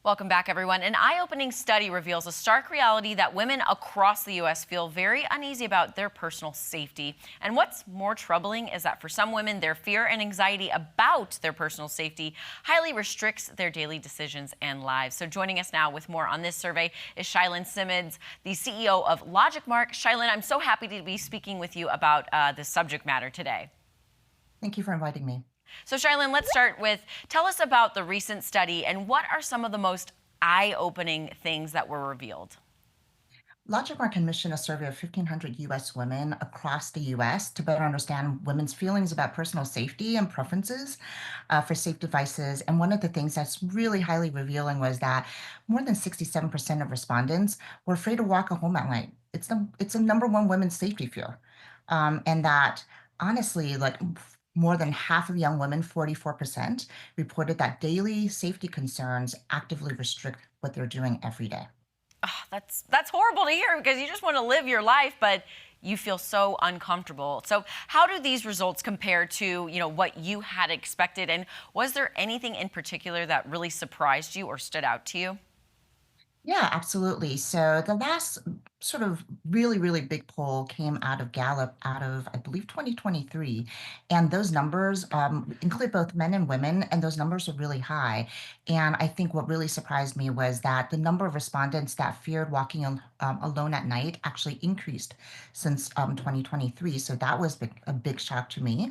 Welcome back, everyone. An eye-opening study reveals a stark reality that women across the U.S. feel very uneasy about their personal safety. And what's more troubling is that for some women, their fear and anxiety about their personal safety highly restricts their daily decisions and lives. So joining us now with more on this survey is Shailyn Simmons, the CEO of LogicMark. Shailyn, I'm so happy to be speaking with you about this subject matter today. Thank you for inviting me. So Shailyn, let's start with, tell us about the recent study and what are some of the most eye-opening things that were revealed? LogicMark commissioned a survey of 1,500 US women across the US to better understand women's feelings about personal safety and preferences for safe devices. And one of the things that's really highly revealing was that more than 67% of respondents were afraid to walk home at night. It's the number one women's safety fear. And that honestly, more than half of young women, 44%, reported that daily safety concerns actively restrict what they're doing every day. Oh, that's horrible to hear because you just want to live your life, but you feel so uncomfortable. So how do these results compare to, what you had expected? And was there anything in particular that really surprised you or stood out to you? Yeah, absolutely. So the last sort of really, really big poll came out of Gallup out of, I believe, 2023. And those numbers include both men and women, and those numbers are really high. And I think what really surprised me was that the number of respondents that feared walking alone at night actually increased since 2023. So that was a big shock to me.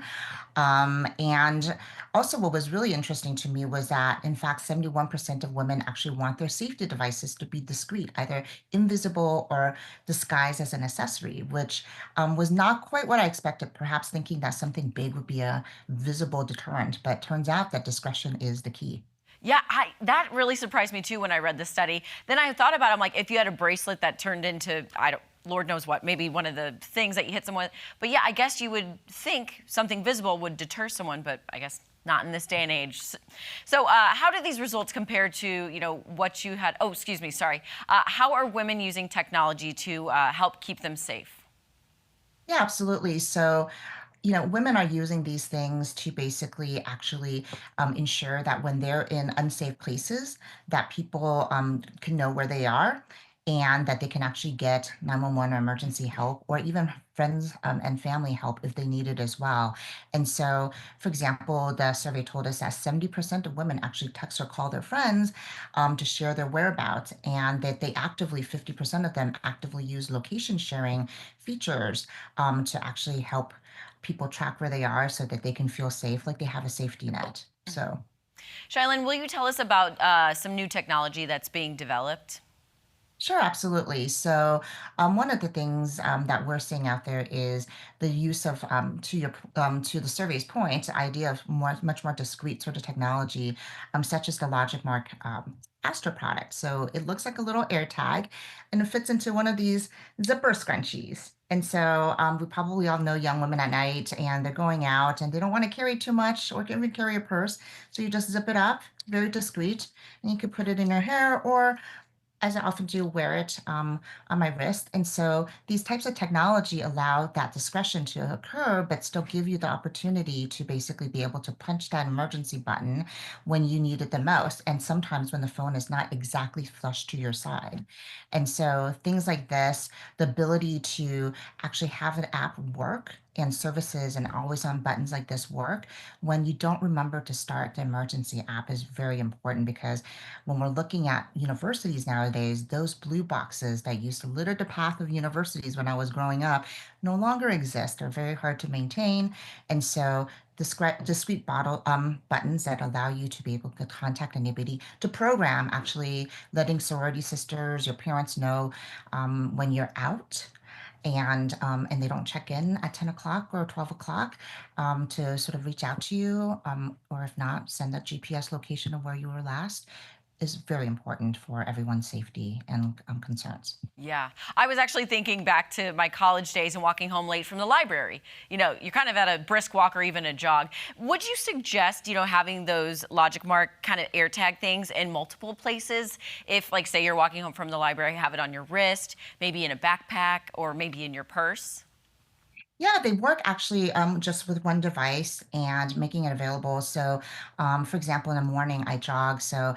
And also, what was really interesting to me was that, in fact, 71% of women actually want their safety devices to be discreet, either invisible or disguised as an accessory, which was not quite what I expected, perhaps thinking that something big would be a visible deterrent. But turns out that discretion is the key. Yeah, that really surprised me too when I read the study. Then I thought about it, I'm like, if you had a bracelet that turned into, I don't, Lord knows what, maybe one of the things that you hit someone with. But yeah, I guess you would think something visible would deter someone, but I guess not in this day and age. So how do these results compare to, what you had? Oh, excuse me, sorry. How are women using technology to help keep them safe? Yeah, absolutely. So, women are using these things to basically actually ensure that when they're in unsafe places, that people can know where they are and that they can actually get 911 or emergency help or even friends and family help if they need it as well. And so, for example, the survey told us that 70% of women actually text or call their friends to share their whereabouts, and that 50% of them actively use location sharing features to actually help people track where they are so that they can feel safe, like they have a safety net. Mhm. So, Shailyn, will you tell us about some new technology that's being developed? sure, absolutely. So, one of the things that we're seeing out there is the use of, to the survey's point, the idea of much more discrete sort of technology, such as the LogicMark Astro product. So it looks like a little air tag, and it fits into one of these zipper scrunchies. And so we probably all know young women at night, and they're going out, and they don't want to carry too much or even carry a purse. So you just zip it up, very discreet, and you could put it in your hair or as I often do, wear it on my wrist. And so these types of technology allow that discretion to occur, but still give you the opportunity to basically be able to punch that emergency button when you need it the most. And sometimes when the phone is not exactly flush to your side. And so things like this, the ability to actually have an app work and services and always on buttons like this work when you don't remember to start the emergency app is very important because when we're looking at universities nowadays, those blue boxes that used to litter the path of universities when I was growing up no longer exist. They're very hard to maintain. And so discrete buttons that allow you to be able to contact anybody to program actually letting sorority sisters, your parents know when you're out and they don't check in at 10 o'clock or 12 o'clock to sort of reach out to you, or if not, send that GPS location of where you were last is very important for everyone's safety and concerns. Yeah. I was actually thinking back to my college days and walking home late from the library. You're kind of at a brisk walk or even a jog. Would you suggest, having those LogicMark kind of AirTag things in multiple places? If, like, say you're walking home from the library, have it on your wrist, maybe in a backpack, or maybe in your purse? Yeah, they work actually just with one device and making it available. So, for example, in the morning I jog. So,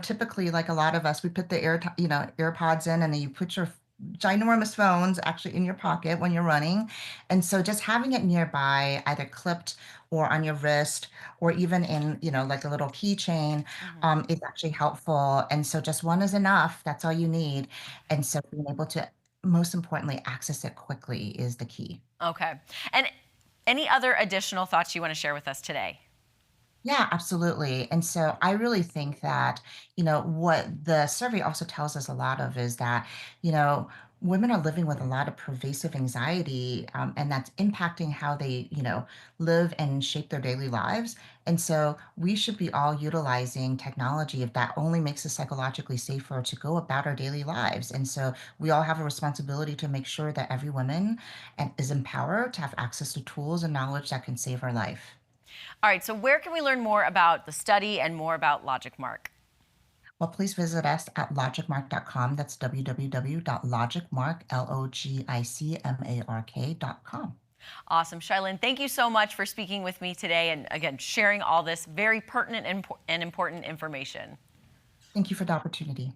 typically, like a lot of us, we put the AirPods in, and then you put your ginormous phones actually in your pocket when you're running. And so, just having it nearby, either clipped or on your wrist, or even in, like a little keychain, Mhm. is actually helpful. And so, just one is enough. That's all you need. And so, being able to, most importantly, access it quickly is the key. Okay. And any other additional thoughts you want to share with us today? Yeah, absolutely. And so I really think that, what the survey also tells us a lot of is that, you know, women are living with a lot of pervasive anxiety, and that's impacting how they, live and shape their daily lives. And so we should be all utilizing technology if that only makes us psychologically safer to go about our daily lives. And so we all have a responsibility to make sure that every woman is empowered to have access to tools and knowledge that can save her life. All right, so where can we learn more about the study and more about LogicMark? Well, please visit us at logicmark.com. That's www.logicmark, logicmark.com. Awesome. Shailin, thank you so much for speaking with me today and again sharing all this very pertinent and important information. Thank you for the opportunity.